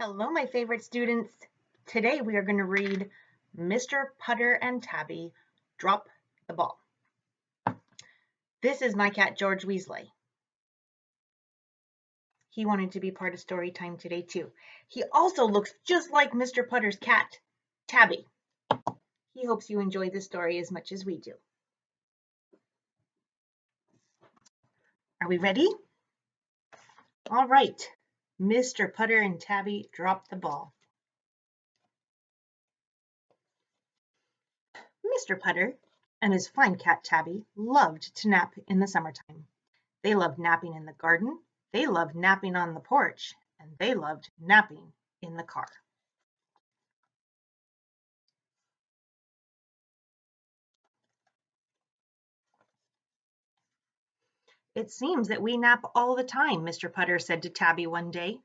Hello, my favorite students. Today we are going to read Mr. Putter and Tabby Drop the Ball. This is my cat, George Weasley. He wanted to be part of story time today, too. He also looks just like Mr. Putter's cat, Tabby. He hopes you enjoy the story as much as we do. Are we ready? All right. Mr. Putter and Tabby drop the ball. Mr. Putter and his fine cat Tabby loved to nap in the summertime. They loved napping in the garden, they loved napping on the porch, and they loved napping in the car. It seems that we nap all the time, Mr. Putter said to Tabby one day.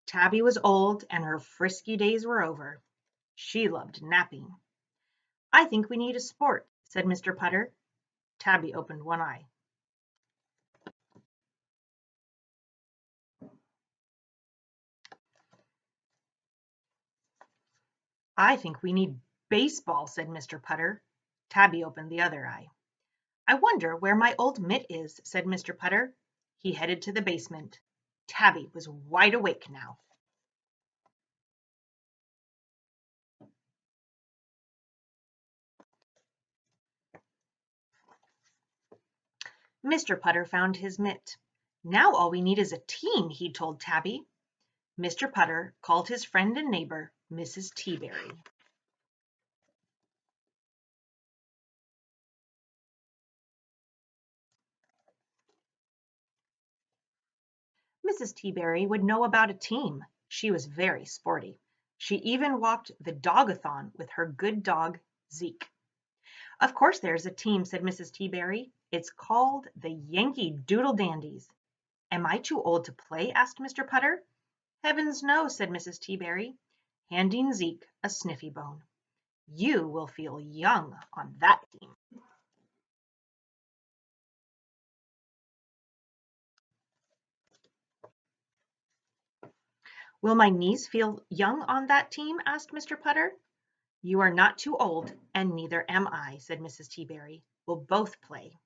Tabby was old and her frisky days were over. She loved napping. I think we need a sport, said Mr. Putter. Tabby opened one eye. I think we need baseball, said Mr. Putter. Tabby opened the other eye. I wonder where my old mitt is, said Mr. Putter. He headed to the basement. Tabby was wide awake now. Mr. Putter found his mitt. Now all we need is a team, he told Tabby. Mr. Putter called his friend and neighbor, Mrs. Teaberry. Mrs. Teaberry would know about a team. She was very sporty. She even walked the dog-a-thon with her good dog, Zeke. Of course there's a team, said Mrs. Teaberry. It's called the Yankee Doodle Dandies. Am I too old to play? Asked Mr. Putter. Heavens no, said Mrs. Teaberry, handing Zeke a sniffy bone. You will feel young on that team. Will my knees feel young on that team? Asked Mr. Putter. You are not too old, and neither am I, said Mrs. Teaberry. We'll both play.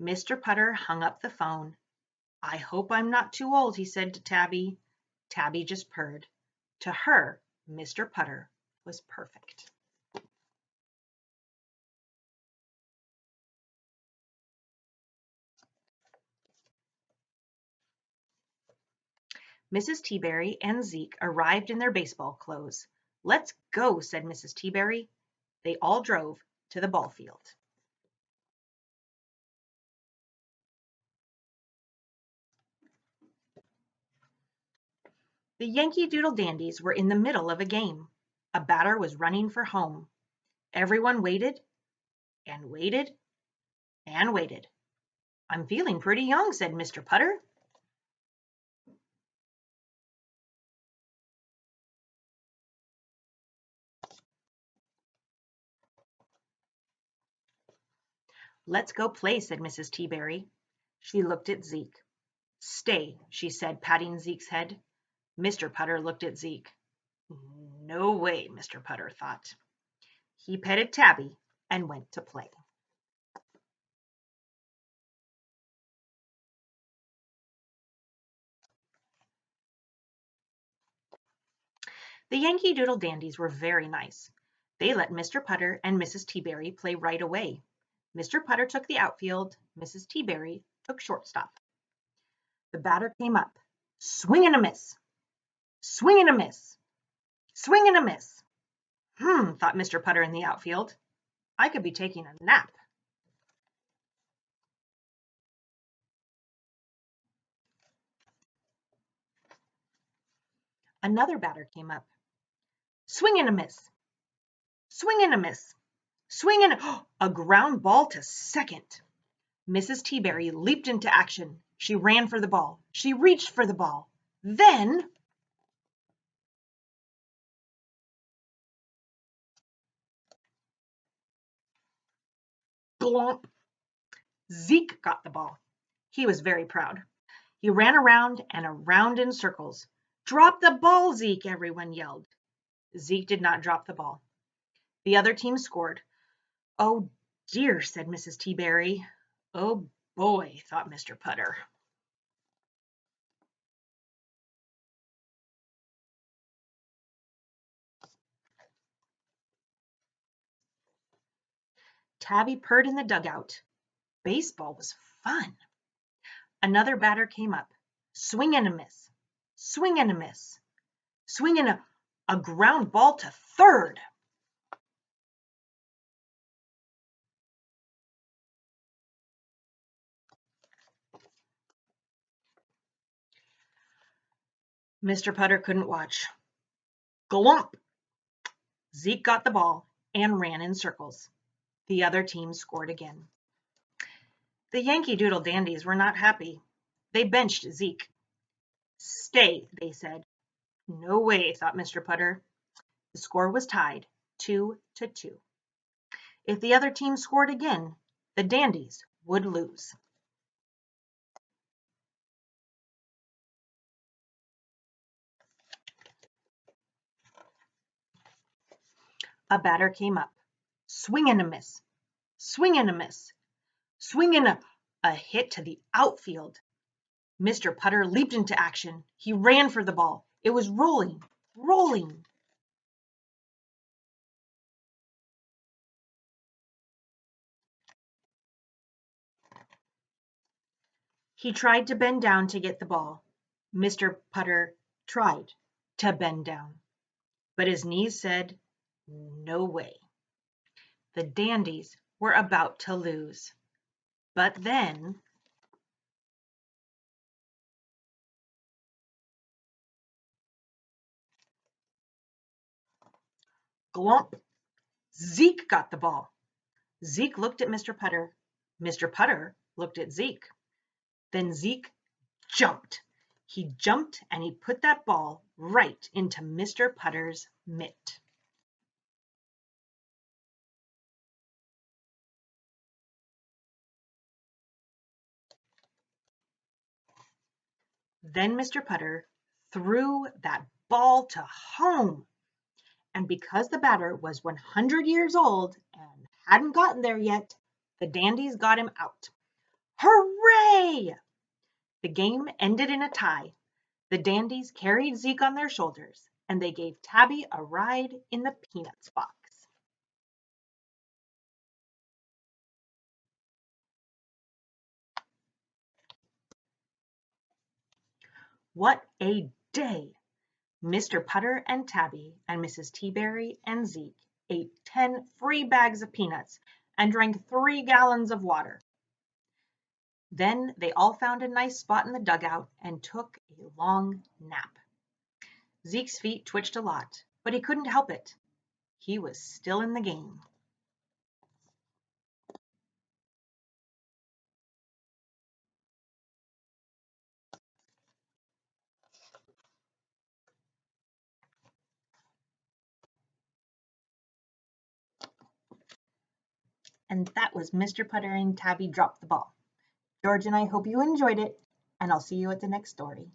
Mr. Putter hung up the phone. I hope I'm not too old, he said to Tabby. Tabby just purred. To her, Mr. Putter was perfect. Mrs. Teaberry and Zeke arrived in their baseball clothes. Let's go, said Mrs. Teaberry. They all drove to the ball field. The Yankee Doodle Dandies were in the middle of a game. A batter was running for home. Everyone waited and waited and waited. I'm feeling pretty young, said Mr. Putter. Let's go play, said Mrs. Teaberry. She looked at Zeke. Stay, she said, patting Zeke's head. Mr. Putter looked at Zeke. No way, Mr. Putter thought. He petted Tabby and went to play. The Yankee Doodle Dandies were very nice. They let Mr. Putter and Mrs. Teaberry play right away. Mr. Putter took the outfield. Mrs. Teaberry took shortstop. The batter came up. Swing and a miss. Swing and a miss. Swing and a miss. Thought Mr. Putter in the outfield. I could be taking a nap. Another batter came up. Swing and a miss. Swing and a miss. Swing and a ground ball to second. Mrs. Teaberry leaped into action. She ran for the ball. She reached for the ball. Then glomp. Zeke got the ball. He was very proud. He ran around and around in circles. Drop the ball, Zeke, everyone yelled. Zeke did not drop the ball. The other team scored. Oh dear, said Mrs. T-Berry. Oh boy, thought Mr. Putter. Tabby purred in the dugout. Baseball was fun. Another batter came up. Swing and a miss. Swing and a miss. Swing and a ground ball to third. Mr. Putter couldn't watch. Glump! Zeke got the ball and ran in circles. The other team scored again. The Yankee Doodle Dandies were not happy. They benched Zeke. Stay, they said. No way, thought Mr. Putter. The score was tied, 2-2. If the other team scored again, the Dandies would lose. A batter came up. Swing and a miss. Swing and a miss. Swing and a hit to the outfield. Mr. Putter leaped into action. He ran for the ball. It was rolling, rolling. He tried to bend down to get the ball. Mr. Putter tried to bend down, but his knees said, no way. The Dandies were about to lose. But then glump! Zeke got the ball. Zeke looked at Mr. Putter. Mr. Putter looked at Zeke. Then Zeke jumped. He jumped and he put that ball right into Mr. Putter's mitt. Then Mr. Putter threw that ball to home. And because the batter was 100 years old and hadn't gotten there yet, the Dandies got him out. Hooray! The game ended in a tie. The Dandies carried Zeke on their shoulders, and they gave Tabby a ride in the Peanuts box. What a day! Mr. Putter and Tabby and Mrs. T-Berry and Zeke ate 10 free bags of peanuts and drank 3 gallons of water. Then they all found a nice spot in the dugout and took a long nap. Zeke's feet twitched a lot, but he couldn't help it. He was still in the game. And that was Mr. Putter and Tabby Drop the Ball. George and I hope you enjoyed it, and I'll see you at the next story.